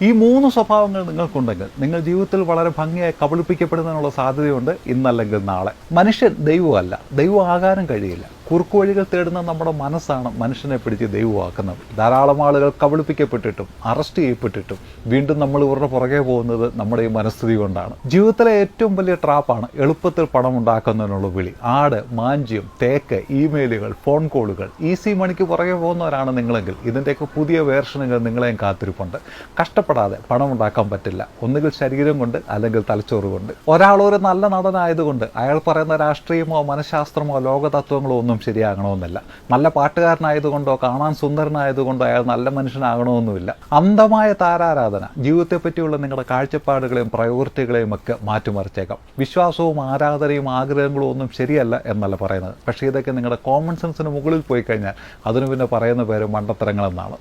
ഈ 3 സ്വഭാവങ്ങൾ നിങ്ങൾക്കുണ്ടെങ്കിൽ നിങ്ങൾ ജീവിതത്തിൽ വളരെ ഭംഗിയായി കബളിപ്പിക്കപ്പെടുന്നതിനുള്ള സാധ്യതയുണ്ട് ഇന്നല്ലെങ്കിൽ നാളെ. മനുഷ്യൻ ദൈവമല്ല, ദൈവമാകാനും കഴിയില്ല. കുറുക്കുവഴികൾ തേടുന്ന നമ്മുടെ മനസ്സാണ് മനുഷ്യനെ പിടിച്ച് ദൈവമാക്കുന്നത്. ധാരാളം ആളുകൾ കബളിപ്പിക്കപ്പെട്ടിട്ടും അറസ്റ്റ് ചെയ്യപ്പെട്ടിട്ടും വീണ്ടും നമ്മൾ ഇവരുടെ പുറകെ പോകുന്നത് നമ്മുടെ ഈ മനസ്ഥിതി കൊണ്ടാണ്. ജീവിതത്തിലെ ഏറ്റവും വലിയ ട്രാപ്പാണ് എളുപ്പത്തിൽ പണം ഉണ്ടാക്കുന്നതിനുള്ള വിളി. ആട്, മാഞ്ചിയം, തേക്ക്, ഇമെയിലുകൾ, ഫോൺ കോളുകൾ. ഈസി മണിക്ക് പുറകെ പോകുന്നവരാണ് നിങ്ങളെങ്കിൽ ഇതിൻ്റെയൊക്കെ പുതിയ വേർഷനുകൾ നിങ്ങളെയും കാത്തിരിപ്പുണ്ട്. കഷ്ടപ്പെടാതെ പണം ഉണ്ടാക്കാൻ പറ്റില്ല. ഒന്നുകിൽ ശരീരം കൊണ്ട് അല്ലെങ്കിൽ തലച്ചോറ് കൊണ്ട്. ഒരാളൊരു നല്ല നടനായതുകൊണ്ട് അയാൾ പറയുന്ന രാഷ്ട്രീയമോ മനഃശാസ്ത്രമോ ലോകതത്വങ്ങളോ ഒന്നും ശരിയാകണമെന്നില്ല. നല്ല പാട്ടുകാരനായതുകൊണ്ടോ കാണാൻ സുന്ദരനായതുകൊണ്ടോ അയാൾ നല്ല മനുഷ്യനാകണമെന്നുമില്ല. അന്ധമായ താരാരാധന ജീവിതത്തെ പറ്റിയുള്ള നിങ്ങളുടെ കാഴ്ചപ്പാടുകളെയും പ്രയോറിറ്റികളെയും ഒക്കെ മാറ്റിമറിച്ചേക്കാം. വിശ്വാസവും ആരാധനയും ആഗ്രഹങ്ങളും ഒന്നും ശരിയല്ല എന്നല്ല പറയുന്നത്. പക്ഷേ ഇതൊക്കെ നിങ്ങളുടെ കോമൺ സെൻസിന് മുകളിൽ പോയി കഴിഞ്ഞാൽ അതിന് പിന്നെ പറയുന്ന പേര് മണ്ടത്തരങ്ങളെന്നാണ്.